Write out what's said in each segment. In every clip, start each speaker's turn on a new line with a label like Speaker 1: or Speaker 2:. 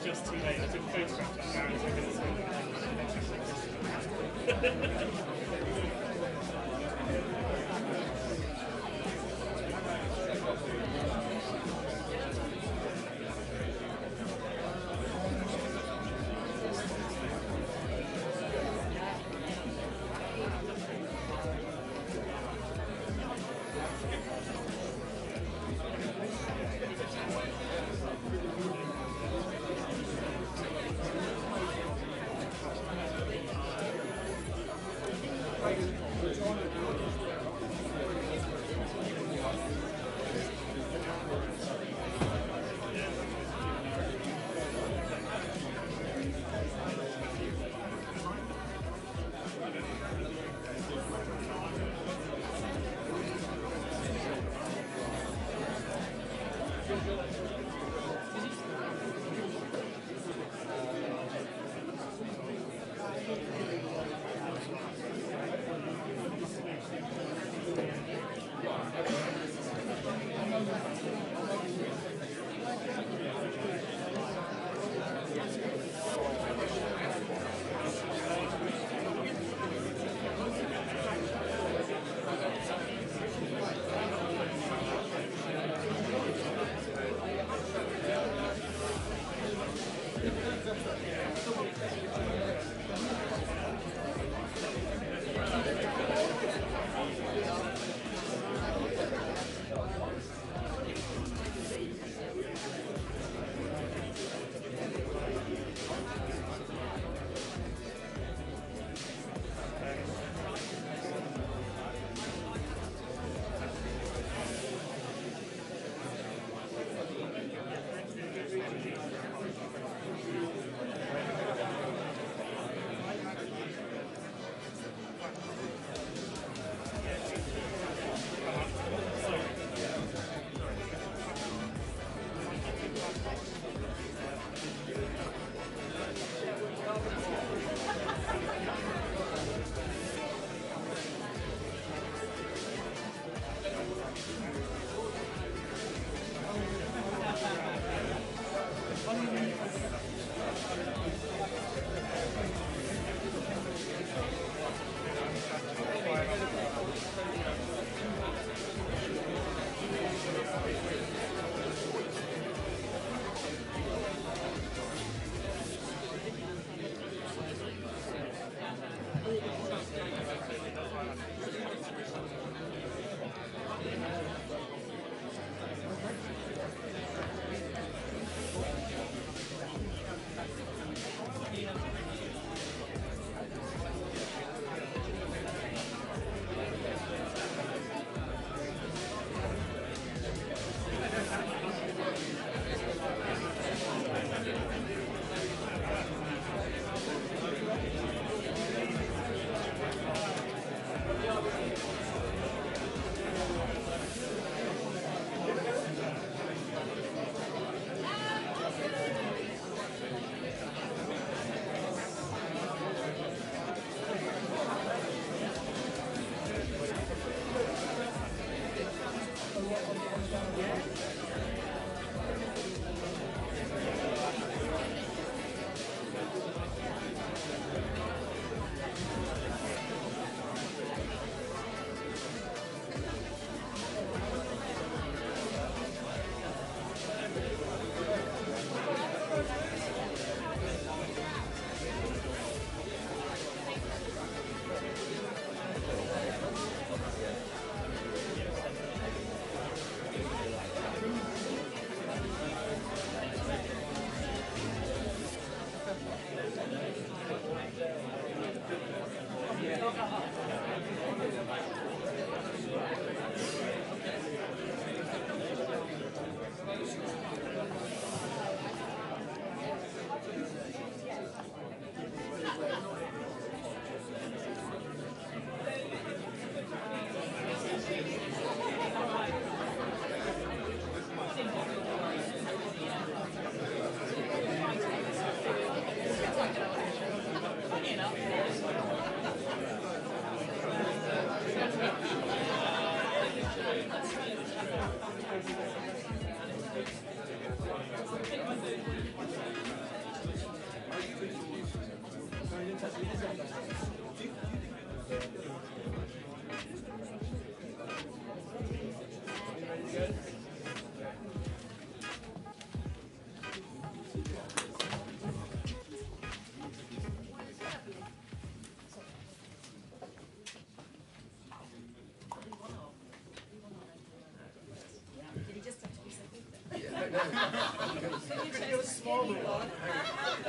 Speaker 1: Just too late. I took a photograph of that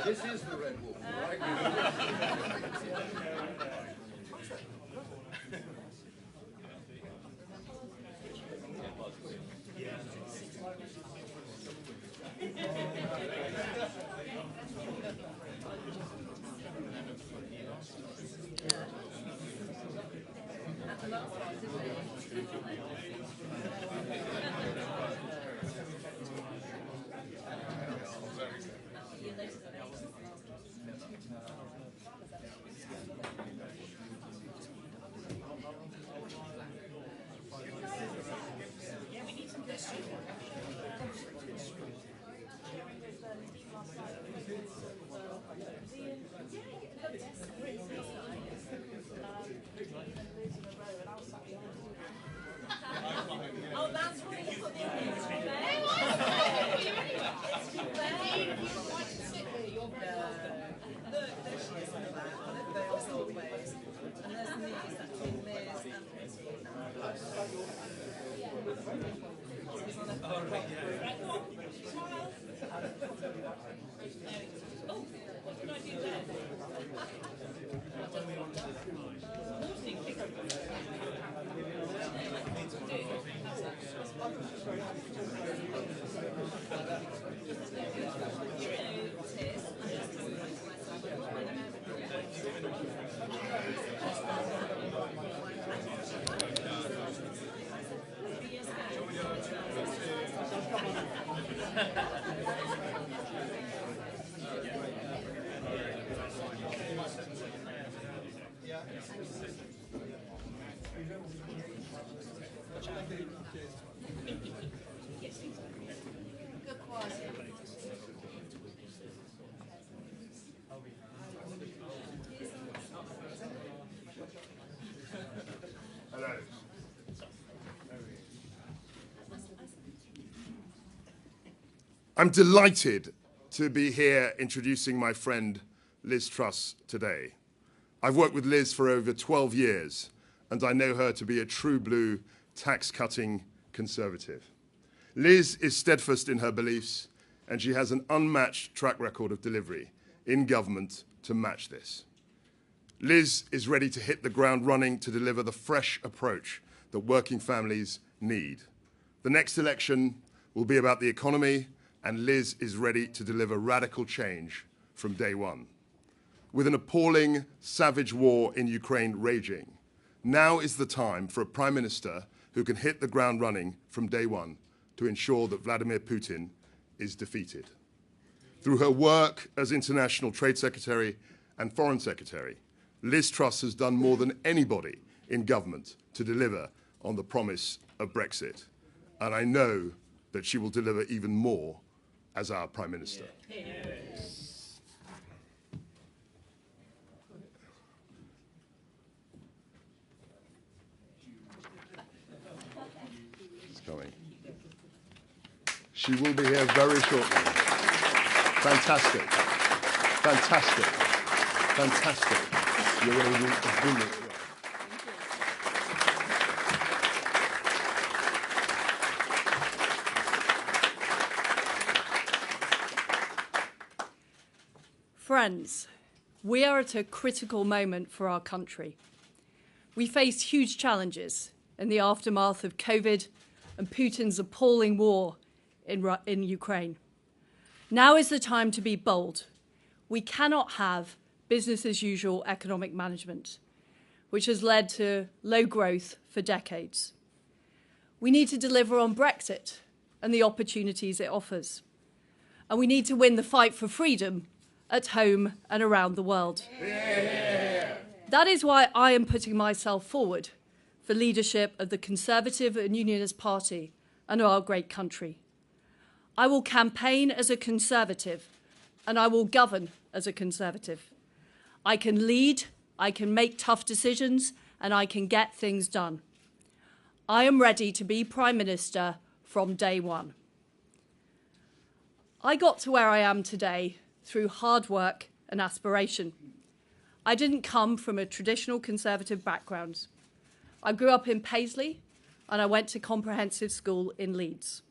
Speaker 2: This is the red wolf.
Speaker 3: I'm delighted to be here introducing my friend Liz Truss today. I've worked with Liz for over 12 years, and I know her to be a true blue tax-cutting conservative. Liz is steadfast in her beliefs, and she has an unmatched track record of delivery in government to match this. Liz is ready to hit the ground running to deliver the fresh approach that working families need. The next election will be about the economy, and Liz is ready to deliver radical change from day one. With an appalling, savage war in Ukraine raging, now is the time for a Prime Minister who can hit the ground running from day one to ensure that Vladimir Putin is defeated. Through her work as International Trade Secretary and Foreign Secretary, Liz Truss has done more than anybody in government to deliver on the promise of Brexit. And I know that she will deliver even more as our Prime Minister. She's coming. She will be here very shortly. Fantastic. Fantastic. Fantastic. You're going to do a brilliant job.
Speaker 4: Friends, we are at a critical moment for our country. We face huge challenges in the aftermath of COVID and Putin's appalling war in Ukraine. Now is the time to be bold. We cannot have business as usual economic management, which has led to low growth for decades. We need to deliver on Brexit and the opportunities it offers. And we need to win the fight for freedom at home and around the world. Yeah. That is why I am putting myself forward for leadership of the Conservative and Unionist Party and our great country. I will campaign as a Conservative and I will govern as a Conservative. I can lead, I can make tough decisions, and I can get things done. I am ready to be Prime Minister from day one. I got to where I am today through hard work and aspiration. I didn't come from a traditional Conservative background. I grew up in Paisley and I went to comprehensive school in Leeds.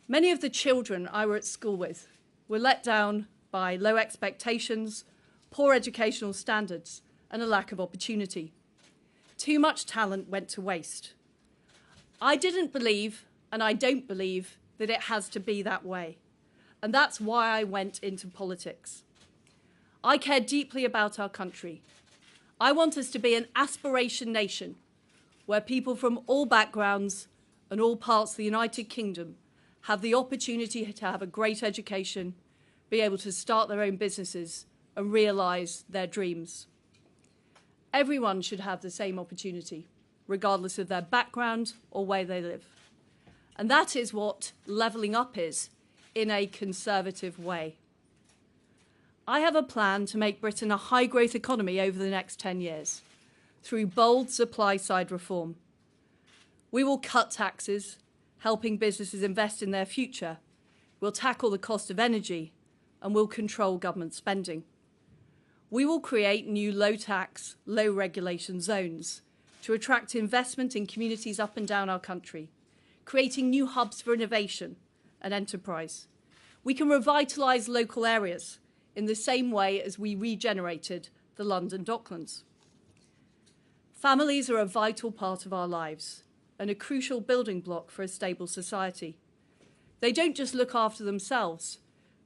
Speaker 4: Many of the children I were at school with were let down by low expectations, poor educational standards, and a lack of opportunity. Too much talent went to waste. I didn't believe, and I don't believe, that it has to be that way. And that's why I went into politics. I care deeply about our country. I want us to be an aspiration nation where people from all backgrounds and all parts of the United Kingdom have the opportunity to have a great education, be able to start their own businesses and realise their dreams. Everyone should have the same opportunity, regardless of their background or where they live. And that is what levelling up is, in a conservative way. I have a plan to make Britain a high-growth economy over the next 10 years, through bold supply-side reform. We will cut taxes, helping businesses invest in their future. We'll tackle the cost of energy, and we'll control government spending. We will create new low-tax, low-regulation zones to attract investment in communities up and down our country, creating new hubs for innovation and enterprise. We can revitalise local areas in the same way as we regenerated the London Docklands. Families are a vital part of our lives and a crucial building block for a stable society. They don't just look after themselves,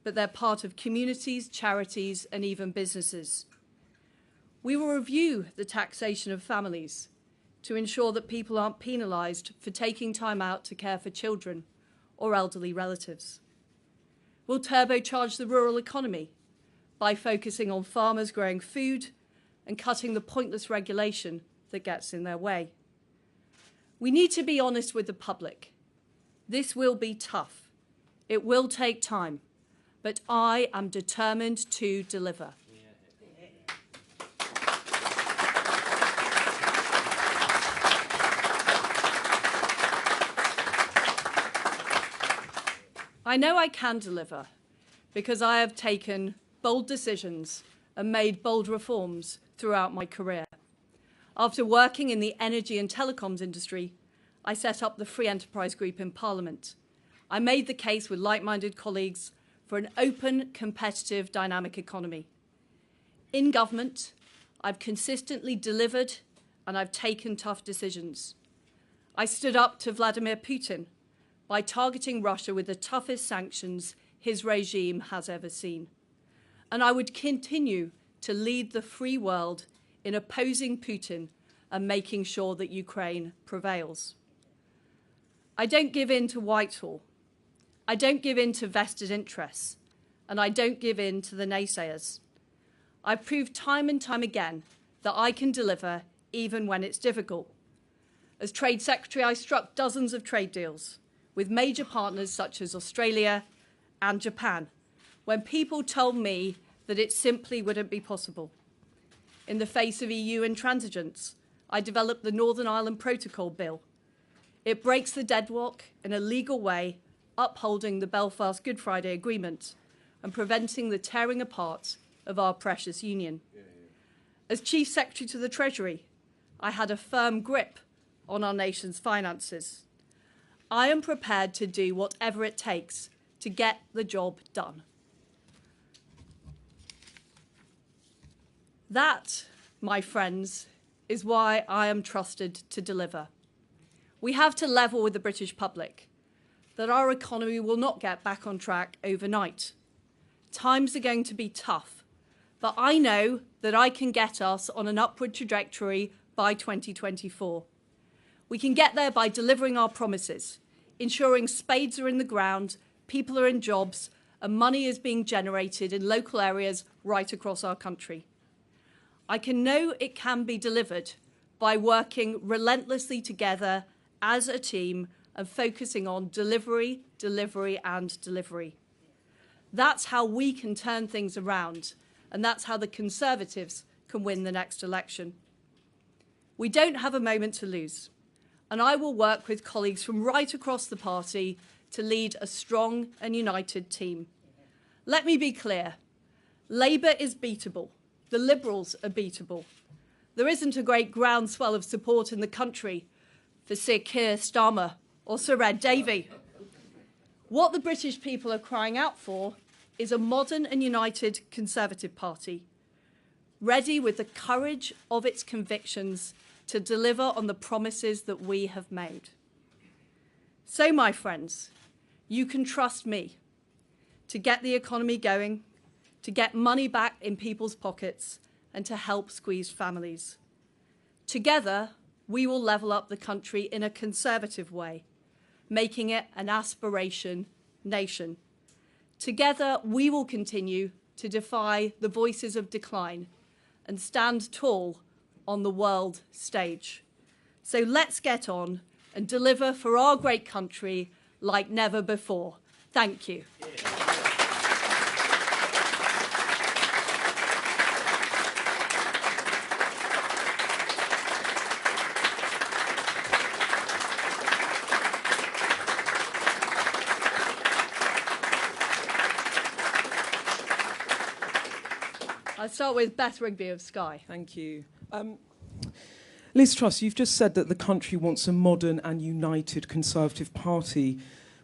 Speaker 4: but they're part of communities, charities, and even businesses. We will review the taxation of families to ensure that people aren't penalised for taking time out to care for children or elderly relatives. We'll turbocharge the rural economy by focusing on farmers growing food and cutting the pointless regulation that gets in their way. We need to be honest with the public. This will be tough. It will take time, but I am determined to deliver. I know I can deliver because I have taken bold decisions and made bold reforms throughout my career. After working in the energy and telecoms industry, I set up the Free Enterprise Group in Parliament. I made the case with like-minded colleagues for an open, competitive, dynamic economy. In government, I've consistently delivered and I've taken tough decisions. I stood up to Vladimir Putin by targeting Russia with the toughest sanctions his regime has ever seen. And I would continue to lead the free world in opposing Putin and making sure that Ukraine prevails. I don't give in to Whitehall. I don't give in to vested interests. And I don't give in to the naysayers. I've proved time and time again that I can deliver even when it's difficult. As Trade Secretary, I struck dozens of trade deals with major partners such as Australia and Japan, when people told me that it simply wouldn't be possible. In the face of EU intransigence, I developed the Northern Ireland Protocol Bill. It breaks the deadlock in a legal way, upholding the Belfast Good Friday Agreement and preventing the tearing apart of our precious union. As Chief Secretary to the Treasury, I had a firm grip on our nation's finances. I am prepared to do whatever it takes to get the job done. That, my friends, is why I am trusted to deliver. We have to level with the British public that our economy will not get back on track overnight. Times are going to be tough, but I know that I can get us on an upward trajectory by 2024. We can get there by delivering our promises, ensuring spades are in the ground, people are in jobs, and money is being generated in local areas right across our country. I can know it can be delivered by working relentlessly together as a team and focusing on delivery, delivery, and delivery. That's how we can turn things around, and that's how the Conservatives can win the next election. We don't have a moment to lose, and I will work with colleagues from right across the party to lead a strong and united team. Let me be clear. Labour is beatable. The Liberals are beatable. There isn't a great groundswell of support in the country for Sir Keir Starmer or Sir Ed Davey. What the British people are crying out for is a modern and united Conservative Party, ready with the courage of its convictions to deliver on the promises that we have made. So, my friends, you can trust me to get the economy going, to get money back in people's pockets, and to help squeeze families. Together, we will level up the country in a Conservative way, making it an aspiration nation. Together, we will continue to defy the voices of decline and stand tall on the world stage. So let's get on and deliver for our great country like never before. Thank you. I'll start with Beth Rigby of Sky.
Speaker 2: Thank you. Liz Truss, you've just said that the country wants a modern and united Conservative Party,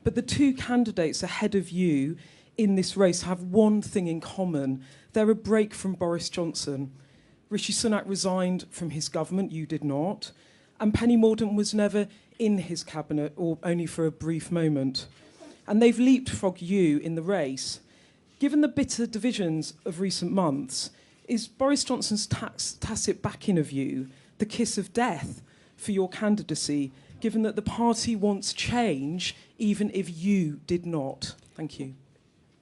Speaker 2: but the two candidates ahead of you in this race have one thing in common. They're a break from Boris Johnson. Rishi Sunak resigned from his government, you did not, and Penny Mordaunt was never in his cabinet, or only for a brief moment. And they've leapfrogged you in the race. Given the bitter divisions of recent months, is Boris Johnson's tacit backing of you the kiss of death for your candidacy, given that the party wants change even if you did not? Thank you.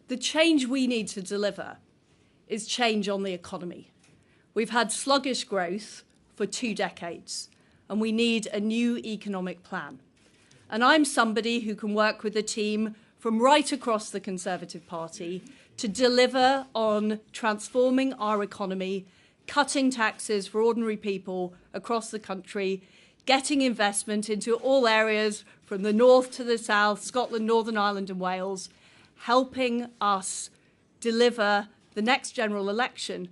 Speaker 4: The change we need to deliver is change on the economy. We've had sluggish growth for 2 decades, and we need a new economic plan. And I'm somebody who can work with a team from right across the Conservative Party to deliver on transforming our economy, cutting taxes for ordinary people across the country, getting investment into all areas from the north to the south, Scotland, Northern Ireland and Wales, helping us deliver the next general election,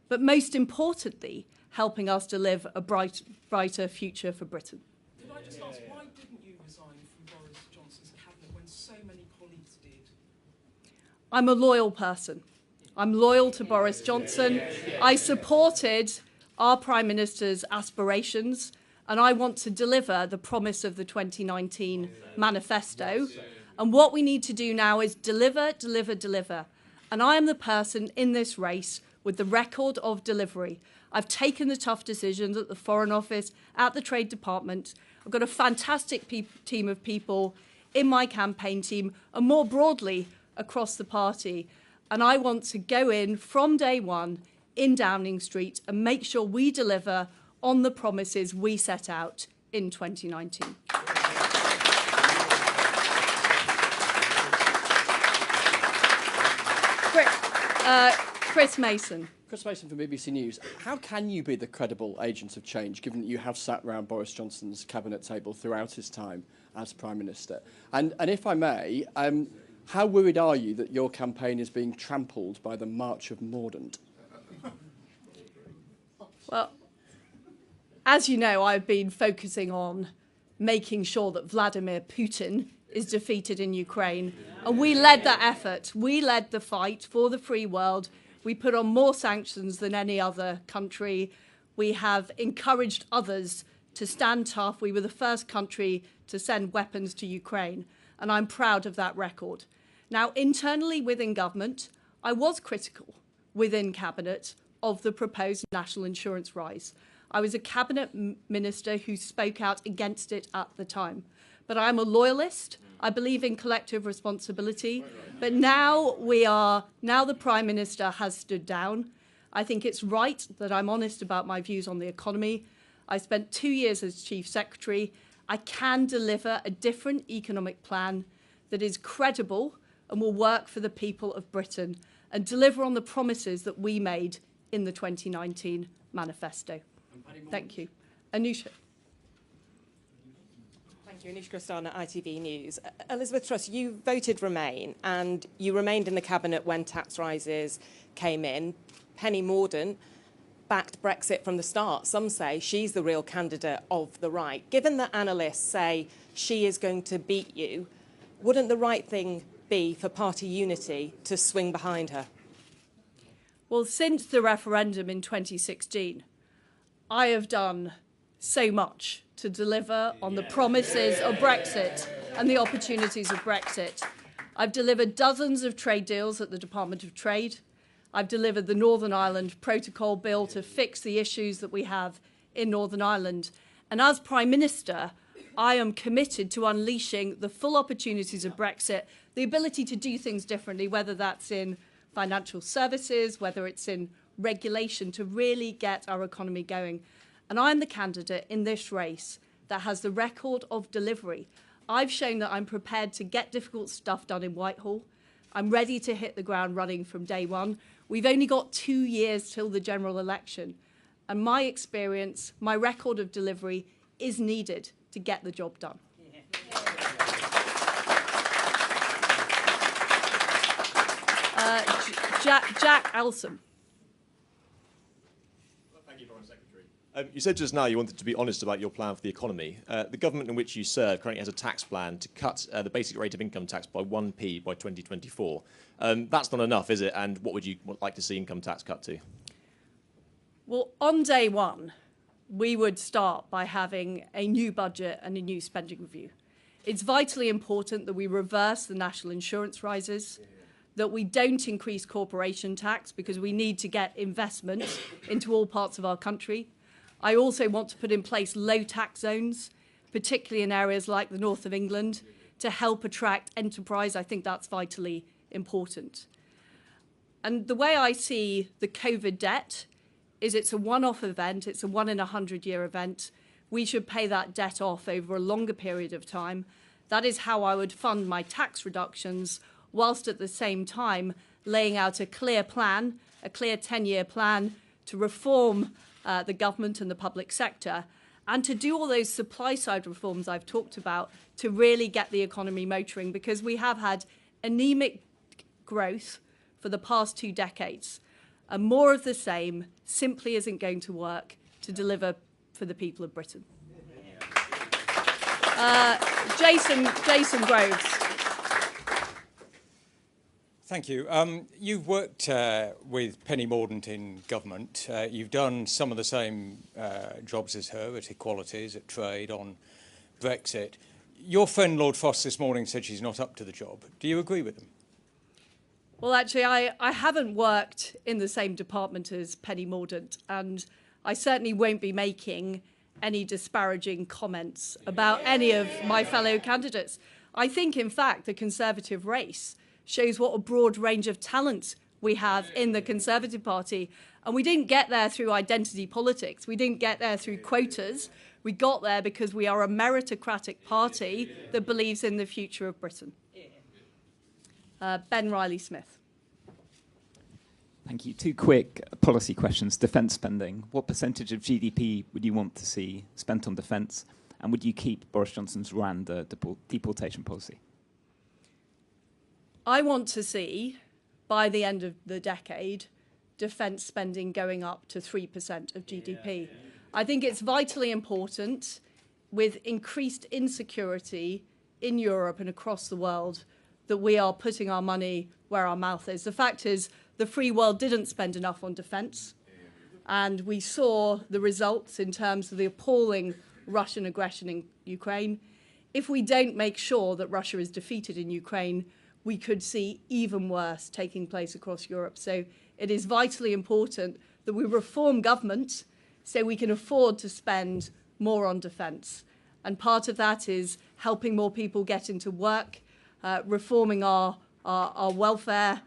Speaker 4: but most importantly, helping us deliver a brighter future for Britain.
Speaker 2: Could I just ask, why didn't you resign from Boris Johnson's cabinet when so many colleagues did?
Speaker 4: I'm a loyal person. I'm loyal to Boris Johnson. I supported our Prime Minister's aspirations, and I want to deliver the promise of the 2019 manifesto. And what we need to do now is deliver, deliver, deliver. And I am the person in this race with the record of delivery. I've taken the tough decisions at the Foreign Office, at the Trade Department. I've got a fantastic team of people in my campaign team, and more broadly, across the party. And I want to go in from day one in Downing Street and make sure we deliver on the promises we set out in 2019. Chris Mason.
Speaker 5: Chris Mason from BBC News. How can you be the credible agent of change, given that you have sat around Boris Johnson's cabinet table throughout his time as Prime Minister? And if I may, how worried are you that your campaign is being trampled by the March of Mordaunt?
Speaker 4: Well, as you know, I've been focusing on making sure that Vladimir Putin is defeated in Ukraine. And we led that effort. We led the fight for the free world. We put on more sanctions than any other country. We have encouraged others to stand tough. We were the first country to send weapons to Ukraine. And I'm proud of that record. Now, internally within government, I was critical within Cabinet of the proposed national insurance rise. I was a Cabinet Minister who spoke out against it at the time. But I'm a loyalist. I believe in collective responsibility. But now the Prime Minister has stood down. I think it's right that I'm honest about my views on the economy. I spent 2 years as Chief Secretary. I can deliver a different economic plan that is credible and will work for the people of Britain and deliver on the promises that we made in the 2019 manifesto. Thank you. Anusha.
Speaker 6: Thank you. Anusha Kristana, ITV News. Elizabeth Truss, you voted Remain and you remained in the cabinet when tax rises came in. Penny Mordaunt backed Brexit from the start. Some say she's the real candidate of the right. Given that analysts say she is going to beat you, wouldn't the right thing be for party unity to swing behind her?
Speaker 4: Well, since the referendum in 2016, I have done so much to deliver on the promises of Brexit and the opportunities of Brexit. I've delivered dozens of trade deals at the Department of Trade. I've delivered the Northern Ireland Protocol Bill to fix the issues that we have in Northern Ireland. And as Prime Minister, I am committed to unleashing the full opportunities of Brexit, the ability to do things differently, whether that's in financial services, whether it's in regulation, to really get our economy going. And I'm the candidate in this race that has the record of delivery. I've shown that I'm prepared to get difficult stuff done in Whitehall. I'm ready to hit the ground running from day one. We've only got 2 years till the general election. And my experience, my record of delivery is needed to get the job done. Jack Elsom.
Speaker 7: Thank you, Foreign Secretary. You said just now you wanted to be honest about your plan for the economy. The government in which you serve currently has a tax plan to cut the basic rate of income tax by 1p by 2024. That's not enough, is it? And what would you like to see income tax cut to?
Speaker 4: Well, on day one, we would start by having a new budget and a new spending review. It's vitally important that we reverse the national insurance rises, that we don't increase corporation tax because we need to get investment into all parts of our country. I also want to put in place low tax zones, particularly in areas like the north of England, to help attract enterprise. I think that's vitally important. And the way I see the COVID debt is it's a one-off event, it's a 1 in 100-year event. We should pay that debt off over a longer period of time. That is how I would fund my tax reductions, whilst at the same time laying out a clear plan, a clear 10-year plan to reform the government and the public sector, and to do all those supply-side reforms I've talked about to really get the economy motoring, because we have had anemic growth for the past 2 decades. And more of the same simply isn't going to work to deliver for the people of Britain. Jason Groves.
Speaker 8: Thank you. You've worked with Penny Mordaunt in government. You've done some of the same jobs as her at Equalities, at Trade, on Brexit. Your friend Lord Frost this morning said she's not up to the job. Do you agree with him?
Speaker 4: Well, actually, I haven't worked in the same department as Penny Mordaunt, and I certainly won't be making any disparaging comments about any of my fellow candidates. I think, in fact, the Conservative race shows what a broad range of talent we have in the Conservative Party. And we didn't get there through identity politics. We didn't get there through quotas. We got there because we are a meritocratic party that believes in the future of Britain. Ben Riley-Smith.
Speaker 9: Thank you. 2 quick policy questions. Defence spending. What percentage of GDP would you want to see spent on defence? And would you keep Boris Johnson's Rwanda deportation policy?
Speaker 4: I want to see, by the end of the decade, defence spending going up to 3% of GDP. I think it's vitally important, with increased insecurity in Europe and across the world, that we are putting our money where our mouth is. The fact is, the free world didn't spend enough on defence, and we saw the results in terms of the appalling Russian aggression in Ukraine. If we don't make sure that Russia is defeated in Ukraine, we could see even worse taking place across Europe. So it is vitally important that we reform government so we can afford to spend more on defence. And part of that is helping more people get into work, reforming our welfare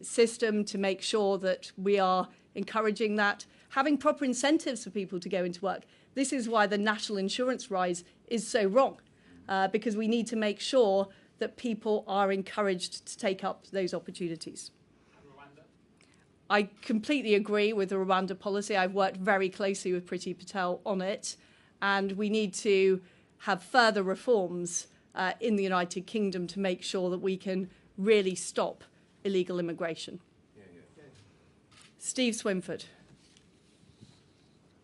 Speaker 4: system to make sure that we are encouraging that, having proper incentives for people to go into work. This is why the national insurance rise is so wrong, because we need to make sure that people are encouraged to take up those opportunities. I completely agree with the Rwanda policy. I've worked very closely with Priti Patel on it, and we need to have further reforms in the United Kingdom to make sure that we can really stop illegal immigration. Steve Swinford.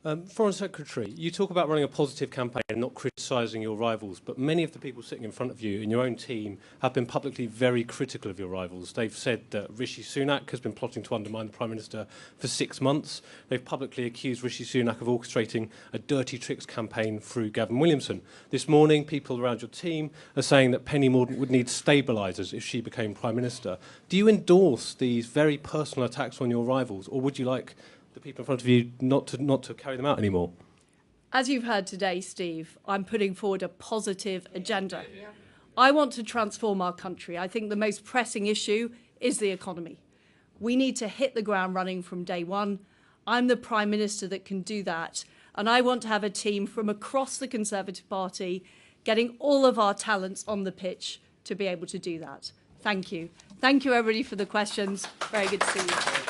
Speaker 1: Foreign Secretary, you talk about running a positive campaign and not criticising your rivals, but many of the people sitting in front of you in your own team have been publicly very critical of your rivals. They've said that Rishi Sunak has been plotting to undermine the Prime Minister for 6 months. They've publicly accused Rishi Sunak of orchestrating a dirty tricks campaign through Gavin Williamson. This morning, people around your team are saying that Penny Mordaunt would need stabilisers if she became Prime Minister. Do you endorse these very personal attacks on your rivals, or would you like the people in front of you not to carry them out anymore?
Speaker 4: As you've heard today, Steve, I'm putting forward a positive agenda. I want to transform our country. I think the most pressing issue is the economy. We need to hit the ground running from day one. I'm the Prime Minister that can do that. And I want to have a team from across the Conservative Party getting all of our talents on the pitch to be able to do that. Thank you. Thank you, everybody, for the questions. Very good to see you.